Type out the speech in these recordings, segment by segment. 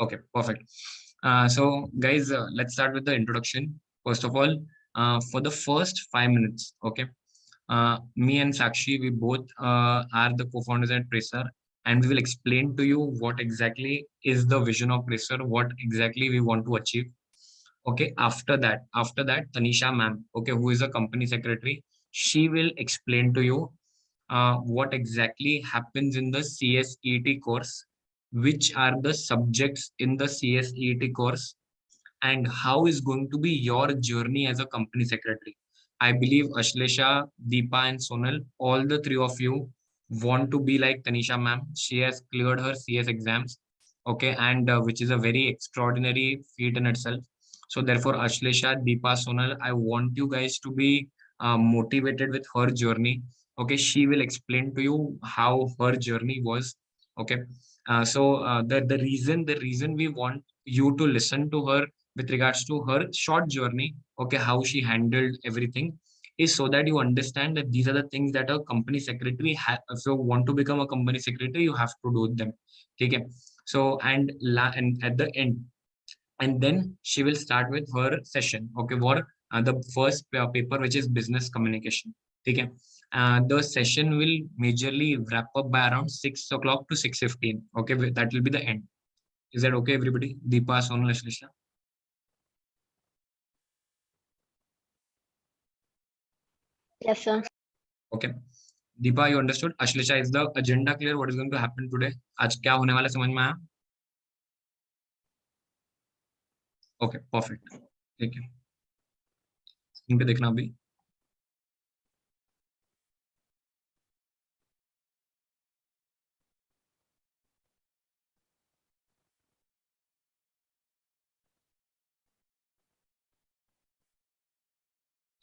Okay, perfect. So, guys, let's start with the introduction. First of all, for the first 5 minutes, okay, me and Sakshi, we both are the co-founders at Pracer, and we will explain to you what exactly is the vision of Pracer, what exactly we want to achieve. Okay, after that, Tanisha ma'am, okay, who is a company secretary, she will explain to you what exactly happens in the CSET course, which are the subjects in the CSET course, and how is going to be your journey as a company secretary. I believe Ashlesha, Deepa, and Sonal, all the three of you want to be like Tanisha ma'am. She has cleared her CS exams, okay, and which is a very extraordinary feat in itself. So therefore, Ashlesha, Deepa, Sonal, I want you guys to be motivated with her journey. Okay, she will explain to you how her journey was. Okay, the reason we want you to listen to her with regards to her short journey, okay, how she handled everything, is so that you understand that these are the things that a company secretary if you want to become a company secretary, you have to do them. Okay. So and at the end, and then she will start with her session. Okay, for the first paper, which is business communication. Okay. The session will majorly wrap up by around 6 o'clock to 6:15. Okay, that will be the end. Is that okay, everybody? Deepa, Sonal, Ashlisha? Yes, sir. Okay. Deepa, you understood? Ashlisha, is the agenda clear? What is going to happen today? आज क्या होने वाला है, समझ में आया? Okay, perfect. ठीक है. स्क्रीन पे देखना अभी.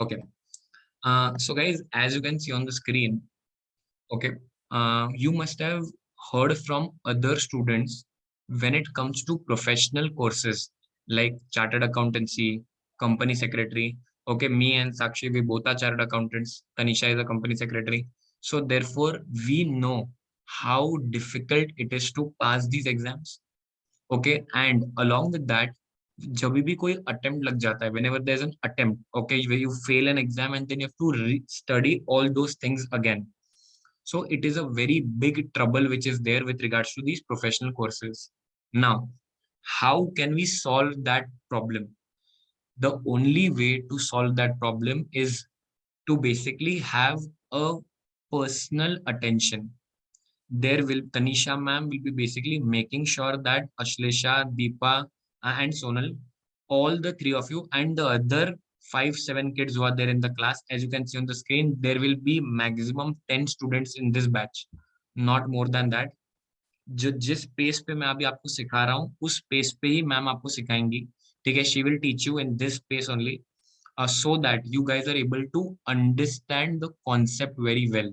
Okay. So guys, as you can see on the screen, okay, you must have heard from other students when it comes to professional courses like chartered accountancy, company secretary. Okay, me and Sakshi, we both are chartered accountants. Tanisha is a company secretary. So therefore, we know how difficult it is to pass these exams. Okay, and along with that, जब भी कोई attempt लग जाता है, whenever there's an attempt, okay, where you fail an exam and then you have to study all those things again. So it is a very big trouble which is there with regards to these professional courses. Now, how can we solve that problem? The only way to solve that problem is to basically have a personal attention. There will Tanisha ma'am will be basically making sure that Ashlesha, Deepa, and Sonal, all the three of you, and the other 5, 7 kids who are there in the class, as you can see on the screen, there will be maximum 10 students in this batch, not more than that. जिस pace पे मैं अभी आपको सिखा रहा हूँ, उस pace पे ही मैम आपको सिखाएंगी. ठीक है, she will teach you in this pace only, so that you guys are able to understand the concept very well.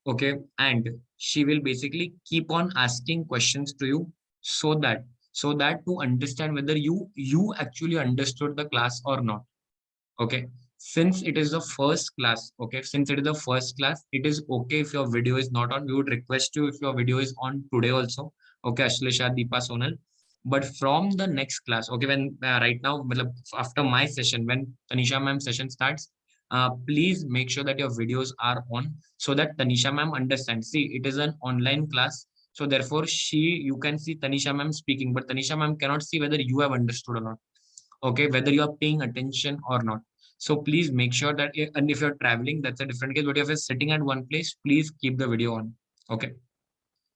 Okay, and she will basically keep on asking questions to you, so that to understand whether you actually understood the class or not. Okay, since it is the first class, okay, since it is the first class, it is okay if your video is not on. We would request you if your video is on today also. Okay, Ashlisha, Deepa, Sonal. But from the next class, okay, when right now, after my session, when Tanisha ma'am session starts, please make sure that your videos are on, so that Tanisha ma'am understands. See, it is an online class, so therefore you can see Tanisha ma'am speaking, but Tanisha ma'am cannot see whether you have understood or not. Okay, whether you are paying attention or not. So please make sure that, and if you're traveling, that's a different case, but if you're sitting at one place, please keep the video on. Okay.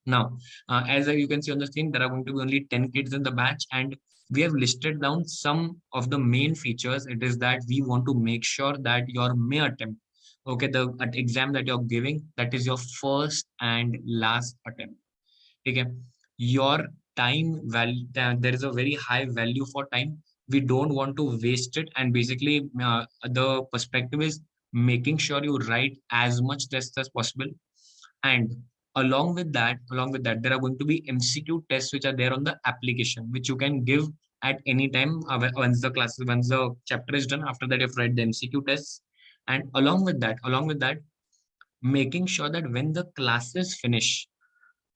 Now, as you can see on the screen, there are going to be only 10 kids in the batch, and we have listed down some of the main features. It is that we want to make sure that your May attempt, okay, the exam that you're giving, that is your first and last attempt. Okay, your time value, there is a very high value for time. We don't want to waste it, and basically the perspective is making sure you write as much test as possible. And along with that, there are going to be MCQ tests which are there on the application, which you can give at any time once the chapter is done. After that, you've read the MCQ tests. And along with that, making sure that when the classes finish,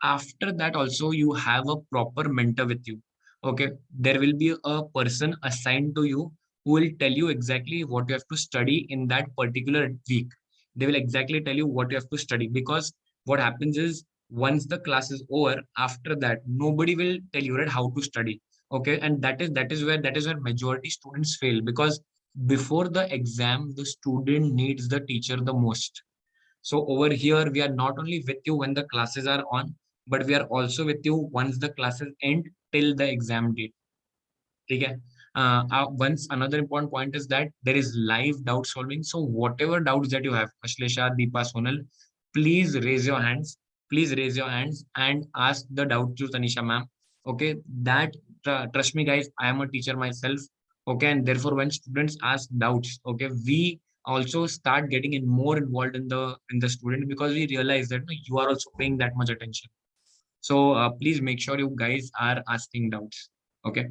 after that also you have a proper mentor with you. Okay, there will be a person assigned to you who will tell you exactly what you have to study in that particular week. They will exactly tell you what you have to study, because what happens is once the class is over, after that nobody will tell you, right, how to study. Okay, and that is where majority students fail, because before the exam the student needs the teacher the most. So over here, we are not only with you when the classes are on, but we are also with you once the classes end till the exam date. Okay. Once another important point is that there is live doubt solving. So whatever doubts that you have, Ashlesha, Deepa, Sonal, please raise your hands. Please raise your hands and ask the doubt to Tanisha ma'am. Okay, that trust me, guys. I am a teacher myself. Okay, and therefore, when students ask doubts, okay, we also start getting in more involved in the student, because we realize that no, you are also paying that much attention. So please make sure you guys are asking doubts. Okay.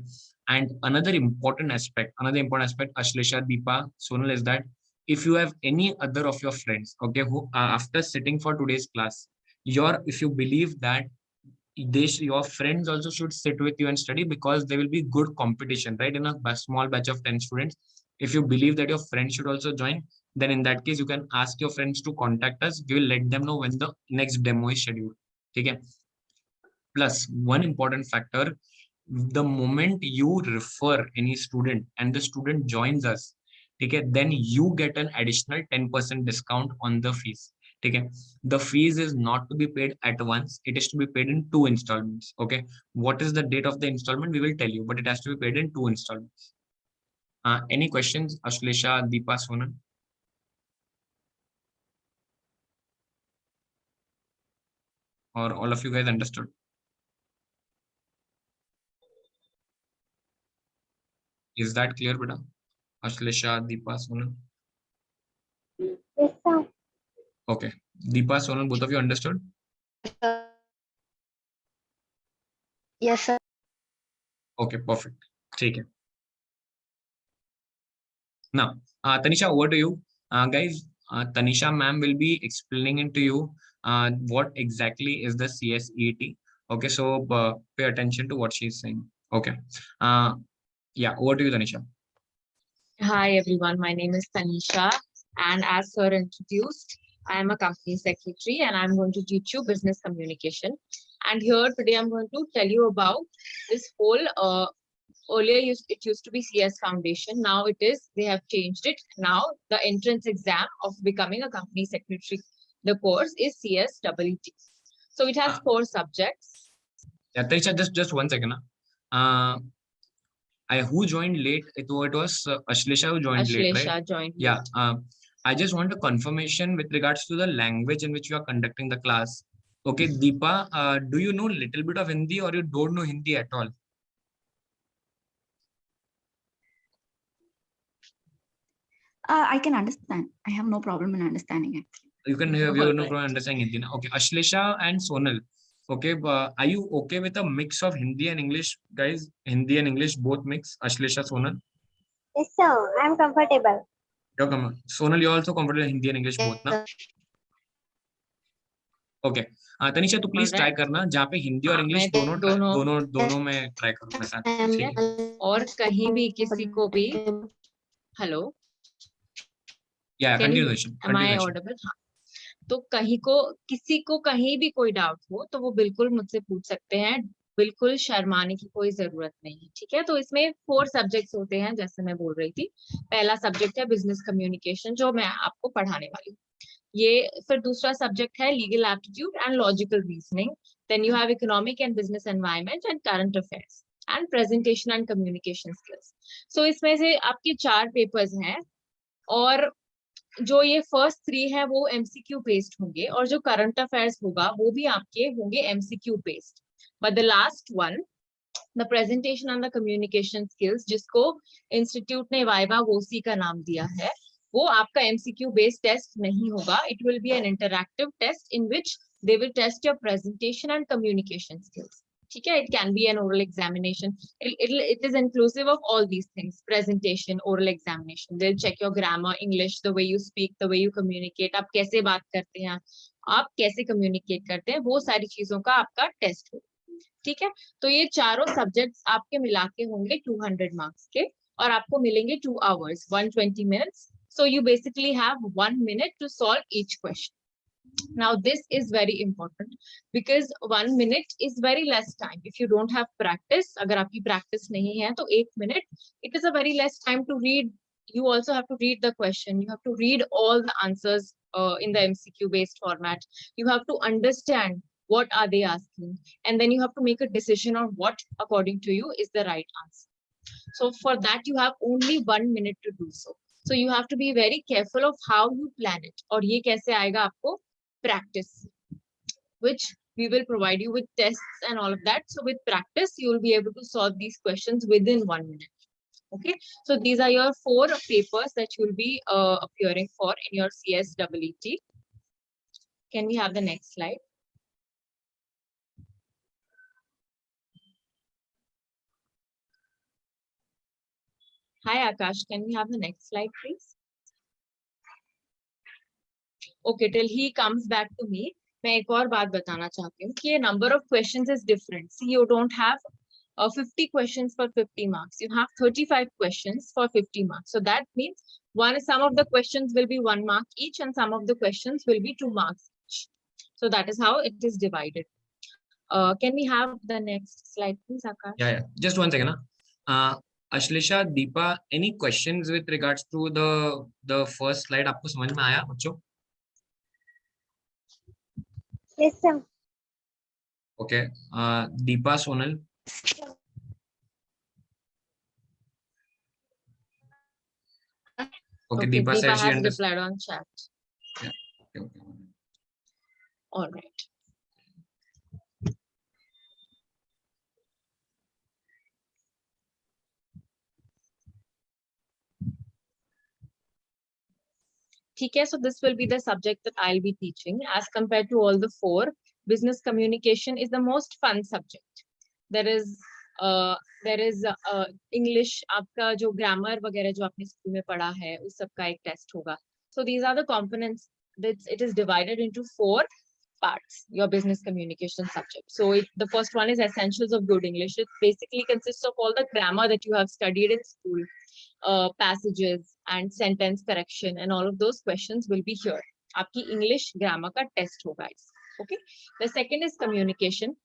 And another important aspect, Ashlesha, Deepa, Sonal, is that if you have any other of your friends, okay, who after sitting for today's class, if you believe that your friends also should sit with you and study, because there will be good competition, right? In a small batch of 10 students. If you believe that your friends should also join, then in that case, you can ask your friends to contact us. We will let them know when the next demo is scheduled. Okay. Plus, one important factor, the moment you refer any student and the student joins us, okay, then you get an additional 10% discount on the fees. Okay. The fees is not to be paid at once, it is to be paid in two installments. Okay. What is the date of the installment? We will tell you, but it has to be paid in two installments. Any questions, Ashlesha, Deepa, Sonal? Or all of you guys understood? Is that clear, Beta? Ashlesha, Deepa, Sonal? Yes, sir. Okay. Deepa, Sonal, both of you understood? Yes, sir. Okay, perfect. Take it. Now, Tanisha, over to you. Guys, Tanisha ma'am will be explaining it to you what exactly is the CSET. Okay, so pay attention to what she's saying. Okay. Uh, yeah, over to you, Tanisha. Hi everyone, my name is Tanisha, and as sir introduced, I am a company secretary and I'm going to teach you business communication. And here today I'm going to tell you about this whole earlier it used to be CS Foundation. Now they have changed it. Now the entrance exam of becoming a company secretary, the course is CSEET. So it has 4 subjects. Yeah, Tanisha, just 1 second. Who joined late? It was Ashlesha who joined late, right? Ashlesha joined. Yeah. I just want a confirmation with regards to the language in which you are conducting the class. Okay, Deepa, do you know little bit of Hindi or you don't know Hindi at all? I can understand. I have no problem in understanding it. You can have no problem understanding Hindi. Na? Okay, Ashlesha and Sonal. Okay, are you okay with a mix of Hindi and English, guys? Hindi and English both mix. Ashlesha, Sonal. Yes, sir. I'm comfortable. Sonal, you're also comfortable in Hindi and English both, na? Okay Tanisha तू please try करना जहाँ पे हिंदी और English दोनों में try करो मेरे साथ ठीक है और कहीं भी किसी को भी हेलो या कंटिन्यू एम आई ऑडिबल तो किसी को कहीं भी कोई डाउट हो तो वो बिल्कुल मुझसे पूछ सकते हैं, बिल्कुल शर्माने की कोई जरूरत नहीं है, ठीक है। तो इसमें 4 सब्जेक्ट्स होते हैं जैसे मैं बोल रही थी। पहला सब्जेक्ट है बिजनेस कम्युनिकेशन जो मैं आपको पढ़ाने वाली हूँ। ये फिर दूसरा सब्जेक्ट है legal aptitude and logical reasoning. Then you have economic and business environment and current affairs and presentation and communication skills. So इसमें से आपके 4 पेपर्स हैं और जो ये फर्स्ट 3 है वो एमसीक्यू बेस्ड होंगे और जो करंट अफेयर्स होगा वो भी आपके होंगे MCQ based. But the last one, the presentation and the communication skills, जिसको इंस्टीट्यूट ने वाइवा वोसी का नाम दिया है, वो आपका एमसीक्यू बेस्ड टेस्ट नहीं होगा। It will be an interactive test in which they will test your presentation and communication skills, ठीक है। It can be an oral examination. It is inclusive of all these things: presentation, oral examination. They'll check your grammar, English, the way you speak, the way you communicate. आप कैसे बात करते हैं, आप कैसे communicate करते हैं, वो सारी चीजों का आपका टेस्ट हो, ठीक है, तो ये चारों सब्जेक्ट्स आपके मिला के होंगे 200 मार्क्स के, और आपको मिलेंगे 2 hours 120 minutes. So you basically have 1 minute to solve each question. Now this is very important because 1 minute is very less time. If you don't have practice, अगर आपकी practice नहीं है तो 1 minute, it is a very less time to read. You also have to read the question. You have to read all the answers in the MCQ based format. You have to understand what are they asking, and then you have to make a decision on what according to you is the right answer. So for that you have only 1 minute to do so. So you have to be very careful of how you plan it. और ये कैसे आएगा आपको? Practice, which we will provide you with tests and all of that. So with practice, you will be able to solve these questions within 1 minute. Okay, so these are your 4 papers that you will be appearing for in your CSEET. Can we have the next slide? Hi Akash, can we have the next slide please? Okay, till he comes back to me, मैं एक और बात बताना चाहती हूँ कि number of questions is different. See, you don't have 50 questions for 50 marks. You have 35 questions for 50 marks. So that means some of the questions will be 1 mark each, and some of the questions will be 2 marks each. So that is how it is divided. Can we have the next slide, please, Akash? Yeah. Just one second. Ashlisha, Deepa, any questions with regards to the first slide? आपको समझ में आया बच्चों? Yes, sir. Okay. Deepa, Sonal. Okay, Deepa said she has understood. replied on chat. Yeah. Okay. All right. ठीक है, so this will be the subject that I'll be teaching. As compared to all the 4, business communication is the most fun subject. There is English, आपका जो grammar वगैरह जो आपने school में पढ़ा है उस सब का एक टेस्ट होगा. So these are the components that it is divided into 4 parts, your business communication subject. So the first one is essentials of good English. It basically consists of all the grammar that you have studied in school, passages and sentence correction, and all of those questions will be here. आपकी English grammar का test होगा. Okay. The second is communication.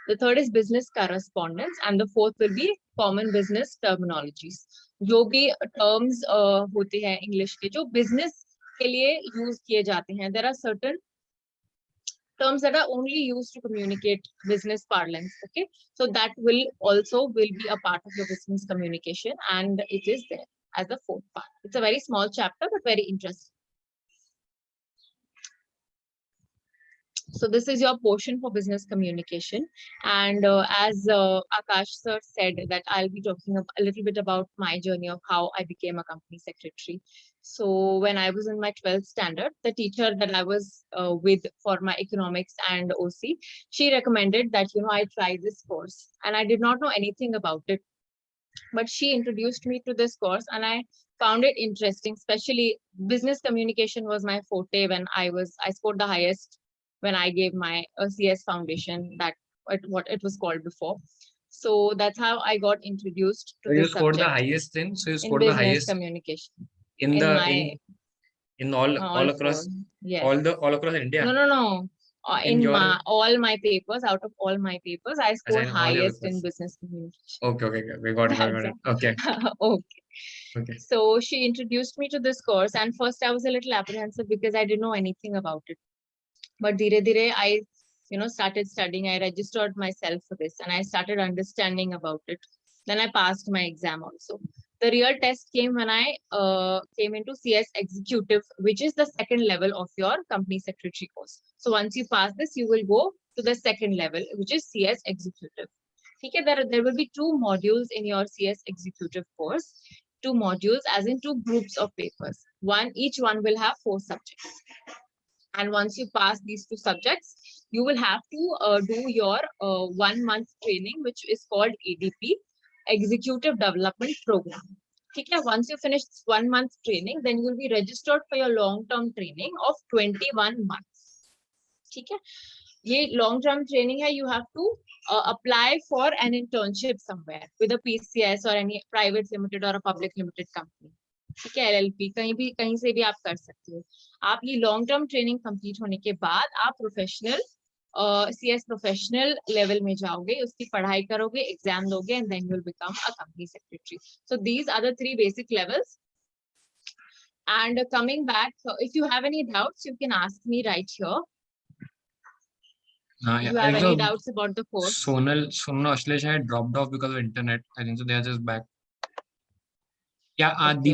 The third is business correspondence, and the fourth will be common business terminologies. जो भी terms होते हैं English के जो business के लिए use किए जाते हैं. There are certain terms that are only used to communicate business parlance. Okay, so that will be a part of your business communication, and it is there as the 4th part. It's a very small chapter but very interesting. So this is your portion for business communication, and as Akash sir said that I'll be talking a little bit about my journey of how I became a company secretary. So when I was in my 12th standard, the teacher that I was with for my economics and OC, she recommended that I try this course, and I did not know anything about it, but she introduced me to this course and I found it interesting. Especially business communication was my forte when I scored the highest when I gave my CS foundation, what it was called before. So that's how I got introduced to this subject. You scored the highest in? So you scored the highest communication. In all across, yes. all across India? No. All my papers, out of all my papers, I scored highest in business communication. Okay. We got it. Okay. Okay. So she introduced me to this course, and first I was a little apprehensive because I didn't know anything about it. But dire I started studying. I registered myself for this and I started understanding about it. Then I passed my exam also. The real test came when I came into CS Executive, which is the second level of your company secretary course. So once you pass this, you will go to the second level, which is CS Executive. Okay, there will be 2 modules in your CS Executive course. 2 modules as in 2 groups of papers. Each one will have 4 subjects. And once you pass these 2 subjects, you will have to do your 1 month training, which is called ADP, Executive Development Program. Okay, once you finish 1 month training, then you will be registered for your long-term training of 21 months. Okay, ये long term training है. You have to apply for an internship somewhere with a PCS or any private limited or a public limited company. ठीक है, LLP कहीं से भी आप कर सकते हो. आप ये लॉन्ग टर्म ट्रेनिंग कंप्लीट होने के बाद आप प्रोफेशनल CS प्रोफेशनल लेवल में जाओगे, उसकी पढ़ाई करोगे, एग्जाम दोगे, and then you will become a company secretary. So these are the 3 basic levels. And coming back, if you have any doubts, you can ask me right here. Yeah, You have I any think doubts about the course? Sonal Ashlesh had dropped off because of internet. I think so. They are just back. Yeah, Okay.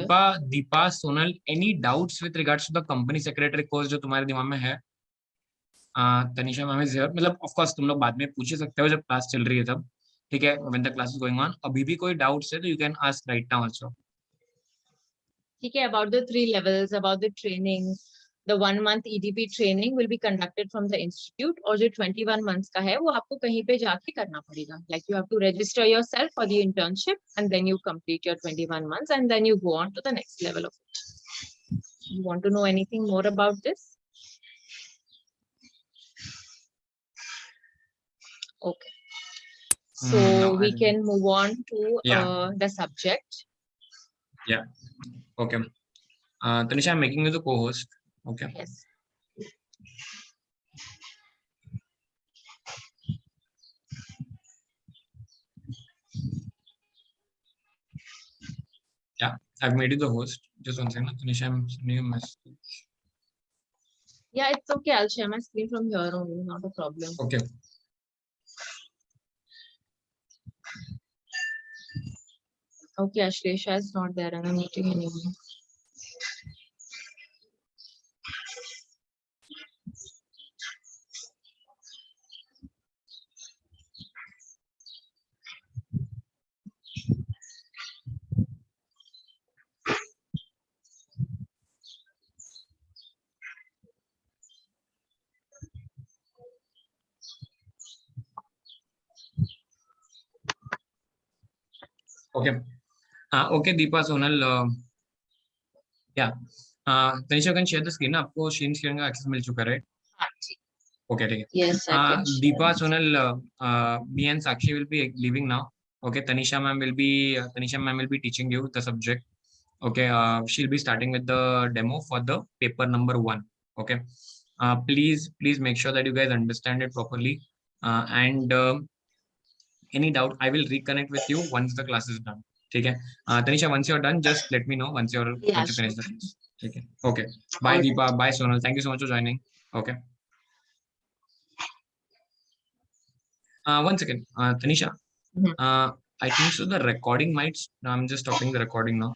Deepa, Sonal, any doubts with regards to the company secretary course जो तुम्हारे दिमाग में है? Tanisha ma'am is here. मतलब of course तुम लोग बाद में पूछ ही सकते हो जब क्लास चल रही है तब. ठीक है, when the class is going on. अभी भी कोई डाउट्स है तो you can ask right now also. ठीक है, about the 3 levels, about the training, the 1 month EDP training will be conducted from the institute, और जो 21 months का है वो आपको कहीं पे जाके करना पड़ेगा. Like you have to register yourself for the internship and then you complete your 21 months and then you go on to the next level of it. You want to know anything more about this? Okay. So No, we can move on to Yeah. the subject. Okay. Tanisha, I'm making you the co-host. Okay. Yes. Yeah, I've made you the host. Just one second, Tanisha, I'm sending you a message. Yeah, it's okay. I'll share my screen from here only, not a problem. Okay. Okay, Ashlesha is not there in the meeting anymore. Okay. Okay, Deepa, Sonal. Yeah. Tanisha, you can share the screen. आपको screen sharing का access मिल चुका है, right? हाँ, ठीक. Okay, ठीक है. Yes, I can. Deepa, Sonal, me and Sakshi will be leaving now. Okay, Tanisha ma'am will be teaching you the subject. Okay, she'll be starting with the demo for the paper number 1. Okay, please make sure that you guys understand it properly. And any doubt, I will reconnect with you once the class is done. Okay, Tanisha, once you're done, just let me know once you finish the class. Okay. Bye, Deepa. Bye, Sonal. Thank you so much for joining. Okay. One second, Tanisha. I think so. The recording might. I'm just stopping the recording now.